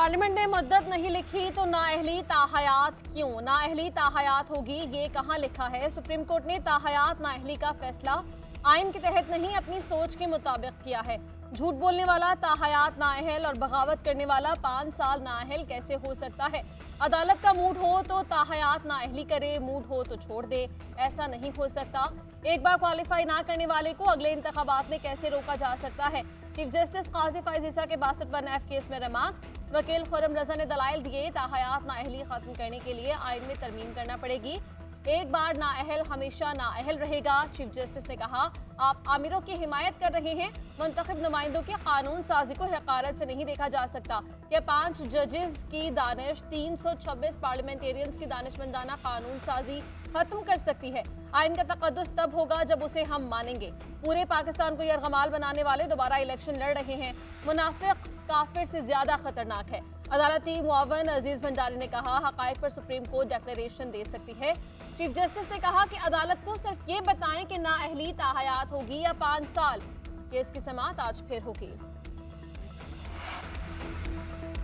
Parliament ने मुद्दत नहीं लिखी तो नाअहली ताहयात क्यों? नाअहली ताहयात होगी, ये कहां लिखा है? सुप्रीम कोर्ट ने ताहयात नाअहली का फैसला आइन के तहत नहीं अपनी सोच के मुताबिक किया है। झूठ बोलने वाला ताहयात नाअहल और बगावत करने वाला 5 साल नाअहल कैसे हो सकता है? अदालत का मूड हो तो ताहयात नाअहली करे, मूड हो तो छोड़ दे, ऐसा नहीं हो सकता। एक बार क्वालिफाई ना करने वाले को अगले इंतखाबात में कैसे रोका जा सकता है? चीफ जस्टिस काजी फैज ईसा के 62(1) केस में रिमार्क्स। वकील खुर्रम रजा ने दलाइल दिए, ताहयात नाअहली खत्म करने के लिए आइन में तरमीम करना पड़ेगी। एक बार नाअहल हमेशा नाअहल रहेगा। चीफ जस्टिस ने कहा, आप आमिरों की हिमायत कर रहे हैं, मुंतखब नुमाइंदों की कानून साजी को हकारत से नहीं देखा जा सकता। क्या 5 जजेस की दानिश 326 पार्लियामेंटेरियंस की दानिशमंदाना कानून साजी खत्म कर सकती है? आइन का तकद्दुस तब होगा जब उसे हम मानेंगे। पूरे पाकिस्तान को यरगमाल बनाने वाले दोबारा इलेक्शन लड़ रहे हैं। मुनाफिक काफिर से ज्यादा खतरनाक है। अदालती मुआवन अजीज भंडारी ने कहा, हकायक पर सुप्रीम कोर्ट डिक्लेरेशन दे सकती है। चीफ जस्टिस ने कहा कि अदालत को सिर्फ ये बताएं कि नाअहली ताहयात होगी या 5 साल। केस की समाअत आज फिर होगी।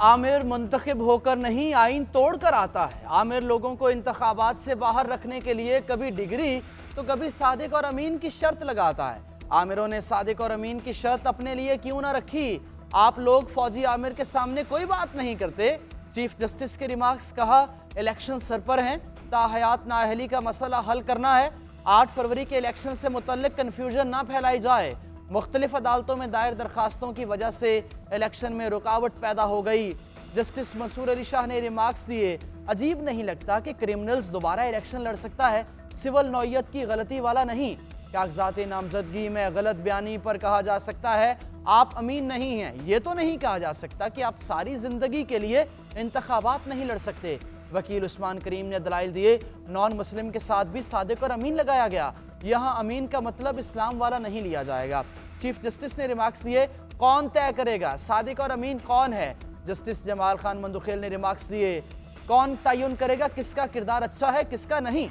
आमिर मुंतखब होकर नहीं, आइन तोड़कर आता है। आमिर लोगों को इंतखाबात से बाहर रखने के लिए कभी डिग्री तो कभी सादिक और अमीन की शर्त लगाता है। आमिरों ने सादिक और अमीन की शर्त अपने लिए क्यों ना रखी? आप लोग फौजी आमिर के सामने कोई बात नहीं करते। चीफ जस्टिस के रिमार्क्स। कहा, इलेक्शन सर पर हैं, ताहयात नाअहली का मसला हल करना है। 8 फरवरी के इलेक्शन से मुतल्लिक कन्फ्यूजन ना फैलाई जाए। मुख्तलिफ अदालतों में दायर दरखास्तों की वजह से इलेक्शन में रुकावट पैदा हो गई। जस्टिस मंसूर अली शाह ने रिमार्क्स दिए, अजीब नहीं लगता कि क्रिमिनल्स दोबारा इलेक्शन लड़ सकता है, सिविल नौयत की गलती वाला नहीं। कागजाती नामजदगी में गलत बयानी पर कहा जा सकता है आप अमीन नहीं हैं, ये तो नहीं कहा जा सकता कि आप सारी जिंदगी के लिए इंतखाबात नहीं लड़ सकते। वकील उस्मान करीम ने दलाइल दिए, नॉन मुस्लिम के साथ भी सादिक और अमीन लगाया गया, यहाँ अमीन का मतलब इस्लाम वाला नहीं लिया जाएगा। चीफ जस्टिस ने रिमार्क्स दिए, कौन तय करेगा सादिक और अमीन कौन है? जस्टिस जमाल खान मंदुखेल ने रिमार्क्स दिए, कौन तयन करेगा किसका किरदार अच्छा है किसका नहीं?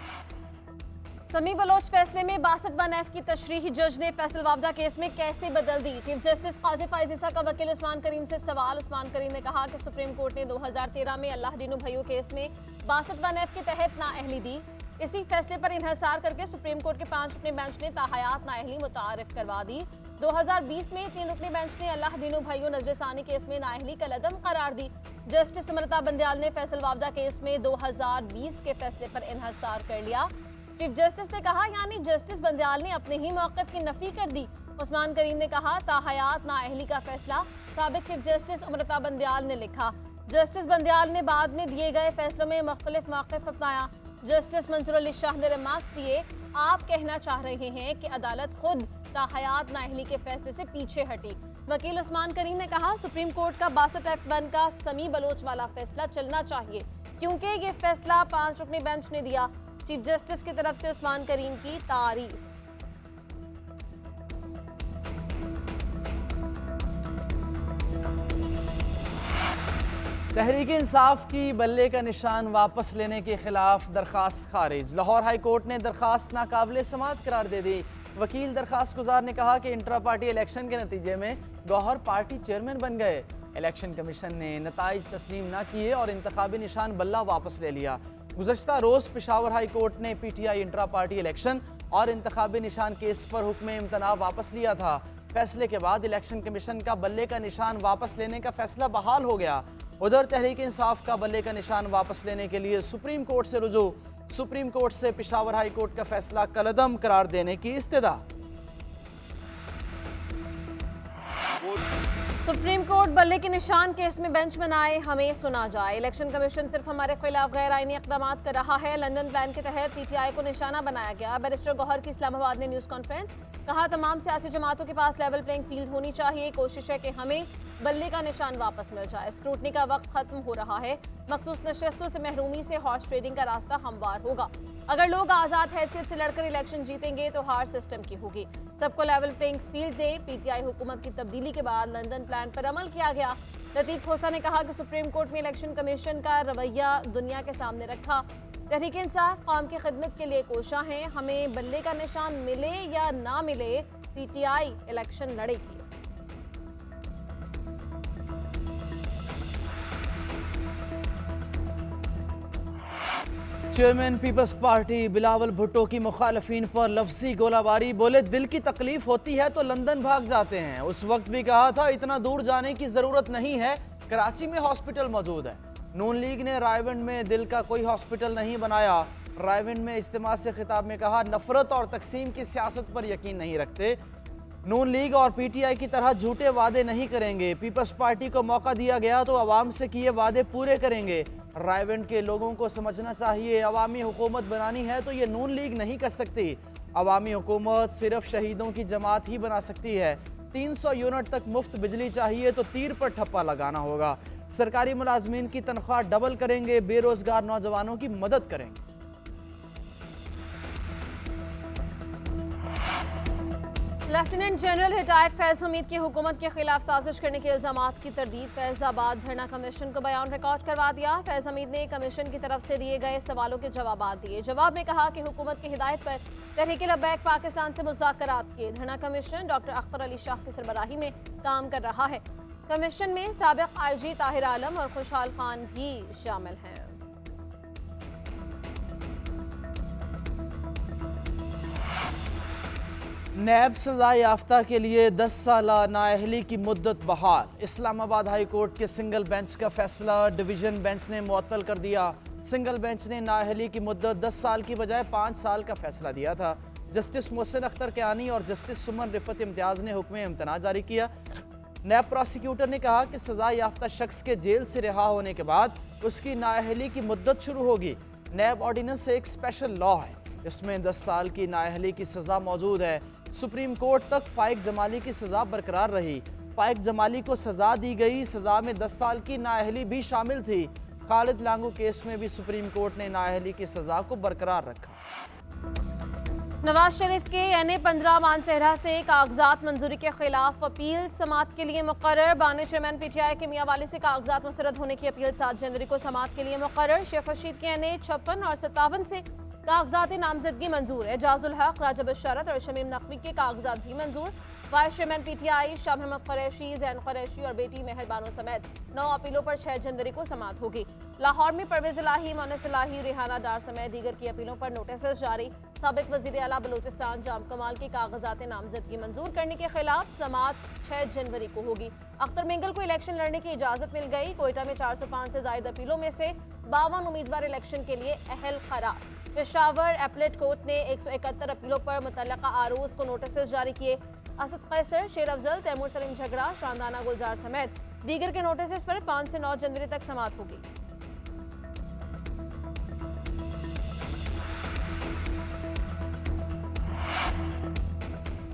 समी बलोच फैसले में 62(1) की तशरीही जज ने फैसल वावदा केस में कैसे बदल दी? चीफ जस्टिस काजी फैज ईसा का वकील उस्मान करीम से सवाल। उस्मान करीम ने कहा कि सुप्रीम कोर्ट ने 2013 में अल्लाह दीनू भैयो केस में 62(1) के तहत नाअहली दी। इसी फैसले पर इन्हसार करके सुप्रीम कोर्ट के 5 रुकनी बेंच ने ताहयात नाअहली मुतारिफ करवा दी। 2020 में 3 रुकनी बेंच ने अल्लाह दीनू भैयो नजरसानी केस में नाअहली का लदम करार दी। जस्टिस सुमरता बंदयाल ने फैसल वावदा केस में 2020 के फैसले पर इन्हसार कर लिया। चीफ जस्टिस ने कहा, यानी जस्टिस बंदयाल ने अपने ही मौक़िफ़ की नफी कर दी। उस्मान करीम ने कहा, ताहयात नाअहली का फैसला साबिक चीफ जस्टिस उमरता बंदयाल ने लिखा। जस्टिस बंदयाल ने बाद में दिए गए फैसलों में मुख्तलिफ मौक़िफ़ अपनाया। जस्टिस मंसूर अली शाह ने रिमार्क्स दिए, आप कहना चाह रहे हैं कि अदालत खुद ताहयात नाअहली के फैसले से पीछे हटी। वकील उस्मान करीम ने कहा, सुप्रीम कोर्ट का 62(1) का समी बलोच वाला फैसला चलना चाहिए, क्योंकि ये फैसला 5 रुकनी बेंच ने दिया। चीफ जस्टिस की तरफ से उस्मान करीम की तारीफ। तहरीक इंसाफ की बल्ले का निशान वापस लेने के खिलाफ दरखास्त खारिज। लाहौर हाई कोर्ट ने दरखास्त नाकाबिले समाअत करार दे दी। वकील दरखास्त गुजार ने कहा कि इंट्रा पार्टी इलेक्शन के नतीजे में गौहर पार्टी चेयरमैन बन गए। इलेक्शन कमीशन ने नताइज तस्लीम न किए और इंतखाबी निशान बल्ला वापस ले लिया। गुज़श्ता रोज पेशावर हाई कोर्ट ने PTI इंट्रा पार्टी इलेक्शन और इंतखाबी निशान केस पर हुक्म इम्तना वापस लिया था। फैसले के बाद इलेक्शन कमीशन का बल्ले का निशान वापस लेने का फैसला बहाल हो गया। उधर तहरीक इंसाफ का बल्ले का निशान वापस लेने के लिए सुप्रीम कोर्ट से रुजू। सुप्रीम कोर्ट से पेशावर हाई कोर्ट का फैसला कलअदम करार देने की इस्तदा। सुप्रीम कोर्ट बल्ले के निशान केस में बेंच बनाए, हमें सुना जाए। इलेक्शन कमीशन सिर्फ हमारे खिलाफ गैर आईनी इक़दाम कर रहा है। लंदन प्लान के तहत PTI को निशाना बनाया गया। बैरिस्टर गौहर की इस्लामाबाद ने न्यूज़ कॉन्फ्रेंस। कहा, तमाम सियासी जमातों के पास लेवल प्लेइंग फील्ड होनी चाहिए। कोशिश है कि हमें बल्ले का निशान वापस मिल जाए। स्क्रूटनी का वक्त खत्म हो रहा है। मखसूस नशस्तों से महरूमी से हॉर्स ट्रेडिंग का रास्ता हमवार होगा। अगर लोग आज़ाद हैसियत से लड़कर इलेक्शन जीतेंगे तो हार सिस्टम की होगी। सबको लेवल प्लेइंग फील्ड दे। PTI हुकूमत की तब्दीली के बाद लंदन प्लान पर अमल किया गया। लतीफ खोसा ने कहा कि सुप्रीम कोर्ट में इलेक्शन कमीशन का रवैया दुनिया के सामने रखा। तहरीक इंसाफ कौम की खिदमत के लिए कोशा है। हमें बल्ले का निशान मिले या ना मिले, PTI इलेक्शन लड़ेगी। चेयरमैन पीपल्स पार्टी बिलावल भुट्टो की मुखालफिन पर लफ्जी गोलाबारी, बोले दिल की तकलीफ होती है तो लंदन भाग जाते हैं। उस वक्त भी कहा था इतना दूर जाने की जरूरत नहीं है, कराची में हॉस्पिटल मौजूद है। नून लीग ने रायविंड में दिल का कोई हॉस्पिटल नहीं बनाया। रायविंड में इज्तिमा से खिताब में कहा नफरत और तकसीम की सियासत पर यकीन नहीं रखते। नून लीग और पीटीआई की तरह झूठे वादे नहीं करेंगे। पीपल्स पार्टी को मौका दिया गया तो अवाम से किए वादे पूरे करेंगे। रायविंड के लोगों को समझना चाहिए, अवामी हुकूमत बनानी है तो ये नून लीग नहीं कर सकती। अवामी हुकूमत सिर्फ शहीदों की जमात ही बना सकती है। 300 यूनिट तक मुफ्त बिजली चाहिए तो तीर पर ठप्पा लगाना होगा। सरकारी मुलाजमीन की तनख्वाह डबल करेंगे, बेरोजगार नौजवानों की मदद करेंगे। Lieutenant general retired Faiz Hamid की हुकूमत के खिलाफ साजिश करने के इल्जामात की तरदीद। फैजाबाद धरना कमीशन को बयान रिकॉर्ड करवा दिया। फैज हमीद ने कमीशन की तरफ से दिए गए सवालों के जवाब दिए। जवाब में कहा कि हुकूमत की हिदायत पर तहरीक लब्बैक पाकिस्तान से मुज़ाकरात किए। धरना कमीशन डॉक्टर अख्तर अली शाह की सरबराही में काम कर रहा है। कमीशन में साबिक IG ताहिर आलम और खुशहाल खान भी शामिल हैं। नैब सजा याफ्ता के लिए 10 साला नाअहली की मुद्दत बहाल। इस्लामाबाद हाई कोर्ट के सिंगल बेंच का फैसला डिवीजन बेंच ने मुअत्तल कर दिया। सिंगल बेंच ने नाअहली की मुद्दत 10 साल की बजाय 5 साल का फैसला दिया था। जस्टिस मोहसिन अख्तर कियानी और जस्टिस सुमन रिफत इम्तियाज ने हुक्म इम्तना जारी किया। नैब प्रोसिक्यूटर ने कहा कि सजा याफ्ता शख्स के जेल से रिहा होने के बाद उसकी नाअहली की मुद्दत शुरू होगी। नैब ऑर्डिनेंस एक स्पेशल लॉ है, इसमें 10 साल की नाअहली की सजा मौजूद है। सुप्रीम कोर्ट तक फाइक जमाली की सजा बरकरार रही। फाइक जमाली को सजा दी गई, सजा में 10 साल की नाअहली भी शामिल थी। खालिद लांगू केस में भी सुप्रीम कोर्ट ने नाअहली की सजा को बरकरार रखा। नवाज शरीफ के NA 15 मानसहरा से कागजात मंजूरी के खिलाफ अपील समात के लिए मुकर्रर। बानी चेयरमैन PTI के मियां वाली से कागजात मुस्तरद होने की अपील 7 जनवरी को समात के लिए मुकर्रर। शेख रशीद के NA 56 और 57 से कागजात नामजदगी मंजूर है। जाजुल हक, राजा बशरत और शमीम नकवी के कागजात भी मंजूर। Vice chairman PTI Shah Mohammad Qureshi, Zain Qureshi और बेटी मेहरबानो समेत 9 अपीलों पर 6 जनवरी को समात होगी। लाहौर में परवेज इलाही, मोनिस इलाही, रेहाना डार समेत दीगर की अपीलों पर नोटिस जारी। साबिक वजीर आला बलूचिस्तान जाम कमाल की कागजात नामजदगी मंजूर करने के खिलाफ समात 6 जनवरी को होगी। अख्तर मिंगल को इलेक्शन लड़ने की इजाजत मिल गई। कोयटा में 405 से ज्यादा अपीलों में से 52 उम्मीदवार इलेक्शन के लिए अहल करार। पेशावर एपलेट कोर्ट ने 171 अपीलों पर मुतल्लका आरोज को नोटिस जारी किए। असद कैसर, शेर अफजल, तैमूर सलीम झगड़ा, शानदाना गुलजार समेत दीगर के नोटिस पर 5 से 9 जनवरी तक समात होगी।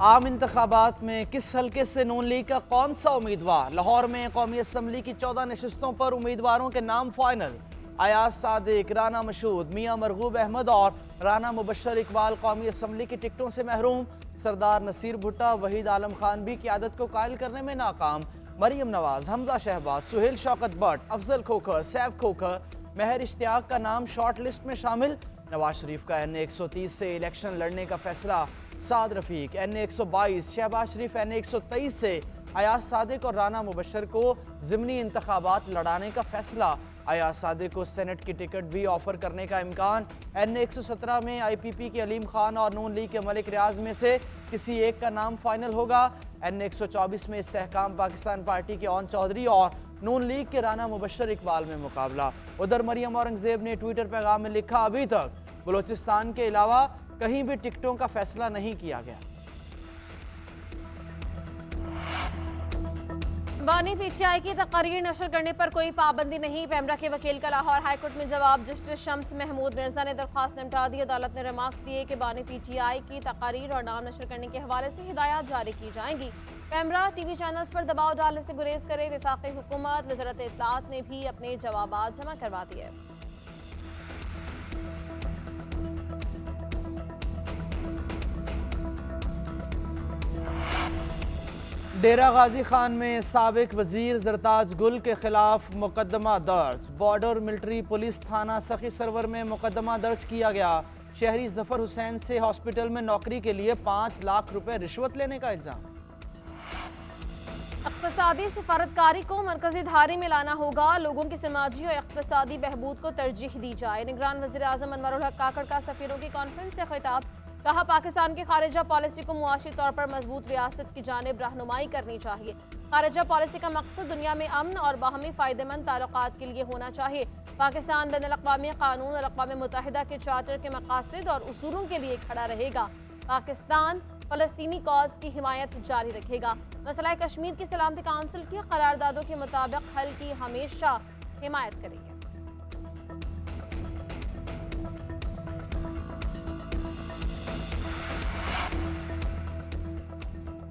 आम इंतखाबात में किस हल्के से नून लीग का कौन सा उम्मीदवार? लाहौर में कौमी असम्बली की 14 नशिस्तों पर उम्मीदवारों के नाम फाइनल। अयाज सादिक, राना मशहूद, मियां मरगूब अहमद और राना मुबशर इकबाल कौमी असम्बली की टिकटों से महरूम। सरदार नसीर भुट्टा, वहीद आलम खान भी क़यादत को कायल करने में नाकाम। मरियम नवाज, हमजा शहबाज, सुहेल शौकत भट्ट, अफजल खोखर, सैफ खोखर, महर इश्तियाक का नाम शॉर्ट लिस्ट में शामिल। नवाज शरीफ का NA 130 से इलेक्शन लड़ने का फैसला। साद रफीक NA 122, शहबाज शरीफ NA 123 से अयाज सादिक और राना मुबशर को ज़िमनी इंतखाबात लड़ाने का फैसला। अयाज सादिक को सेनेट की टिकट भी ऑफर करने का इम्कान। NA 117 में IPP के अलीम खान और नून लीग के मलिक रियाज में से किसी एक का नाम फाइनल होगा। NA 124 में इस्तेहकाम पाकिस्तान पार्टी के ओन चौधरी और नून लीग के राना मुबशर इकबाल में मुकाबला। उधर मरियम औरंगजेब ने ट्विटर पैगाम में लिखा, अभी तक बलूचिस्तान के अलावा कहीं भी टिकटों का फैसला नहीं किया गया। बानी PTI की तकरीर नशर करने पर कोई पाबंदी नहीं। पैमरा के वकील का लाहौर हाईकोर्ट में जवाब। जस्टिस शम्स महमूद मिर्जा ने दरख्वास्त निपटा दी। अदालत ने रिमार्क्स दिए कि बानी PTI की तकरीर और नाम नशर करने के हवाले से हिदायत जारी की जाएंगी। पैमरा TV चैनल्स पर दबाव डालने से गुरेज करे। वफाकी हुकूमत वज़ारत इत्तलात ने भी अपने जवाबात जमा करवा दिए। डेरा गाजी खान में साबिक वजीर जरताज गुल के खिलाफ मुकदमा दर्ज। बॉर्डर मिलिट्री पुलिस थाना सखी सरवर में मुकदमा दर्ज किया गया। शहरी जफर हुसैन से हॉस्पिटल में नौकरी के लिए 5 लाख रुपए रिश्वत लेने का इल्जाम। इक़्तिसादी सिफारतकारी को मरकजी धारे में लाना होगा। लोगों की समाजी और इक़्तिसादी बहबूद को तरजीह दी जाए। निगरान वज़ीर आज़म अनवरुल हक काकड़ का सफ़ीरों की कॉन्फ्रेंस से खिताब। कहा, पाकिस्तान की खारिजा पॉलिसी को मुआशी तौर पर मजबूत रियासत की जानिब रहनुमाई करनी चाहिए। खारिजा पॉलिसी का मकसद दुनिया में अमन और बाहमी फ़ायदेमंद ताल्लुकात के लिए होना चाहिए। पाकिस्तान बैनुल-अक़वामी कानून और अक़वाम मुत्तहिदा के चार्टर के मकासद और उसूलों के लिए खड़ा रहेगा। पाकिस्तान फ़लस्तीनी कॉज की हिमायत जारी रखेगा। मसला कश्मीर की सलामती काउंसिल की करारदादों के मुताबिक हल की हमेशा हिमायत करेंगे।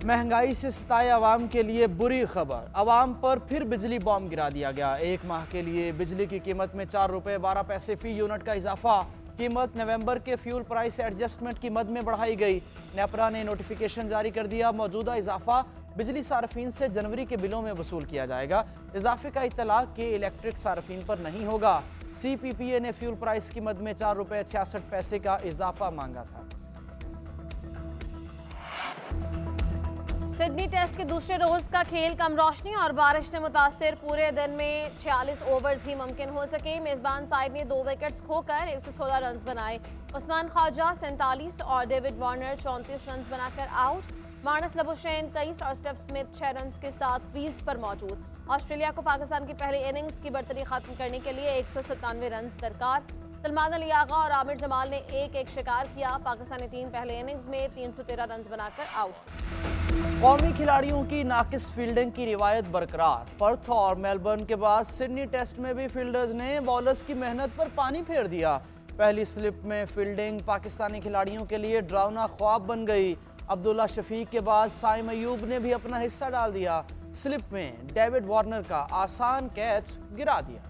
महंगाई से सताए अवाम के लिए बुरी खबर। अवाम पर फिर बिजली बॉम्ब गिरा दिया गया। एक माह के लिए बिजली की कीमत में 4 रुपये 12 पैसे फी यूनिट का इजाफा। कीमत नवंबर के फ्यूल प्राइस एडजस्टमेंट की मद में बढ़ाई गई। नेपरा ने नोटिफिकेशन जारी कर दिया। मौजूदा इजाफा बिजली सार्फिन से जनवरी के बिलों में वसूल किया जाएगा। इजाफे का इत्तला के इलेक्ट्रिक सार्फिन पर नहीं होगा। CPPA ने फ्यूल प्राइस की मद में 4 रुपये 66 पैसे का इजाफा मांगा था। सिडनी टेस्ट के दूसरे रोज का खेल कम रोशनी और बारिश से मुतासिर। पूरे दिन में 46 ओवर्स ही मुमकिन हो सके। मेजबान साइड ने 2 विकेट्स खोकर 116 रन बनाए। उस्मान ख्वाजा 47 और डेविड वार्नर 34 रन बनाकर आउट। मार्नस लबुशेन 23 और स्टीव स्मिथ 6 रन के साथ क्रीज पर मौजूद। ऑस्ट्रेलिया को पाकिस्तान की पहली इनिंग्स की बर्तरी खत्म करने के लिए 197 रन दरकार। सलमान अली आगा और आमिर जमाल ने 1-1 शिकार किया। पाकिस्तानी टीम पहले इनिंग्स में 313 रन बनाकर आउट। कौमी खिलाड़ियों की नाकिस फील्डिंग की रिवायत बरकरार। पर्थ और मेलबर्न के बाद सिडनी टेस्ट में भी फील्डर्स ने बॉलर्स की मेहनत पर पानी फेर दिया। पहली स्लिप में फील्डिंग पाकिस्तानी खिलाड़ियों के लिए डरावना ख्वाब बन गई। अब्दुल्ला शफीक के बाद साइम अयूब ने भी अपना हिस्सा डाल दिया। स्लिप में डेविड वार्नर का आसान कैच गिरा दिया।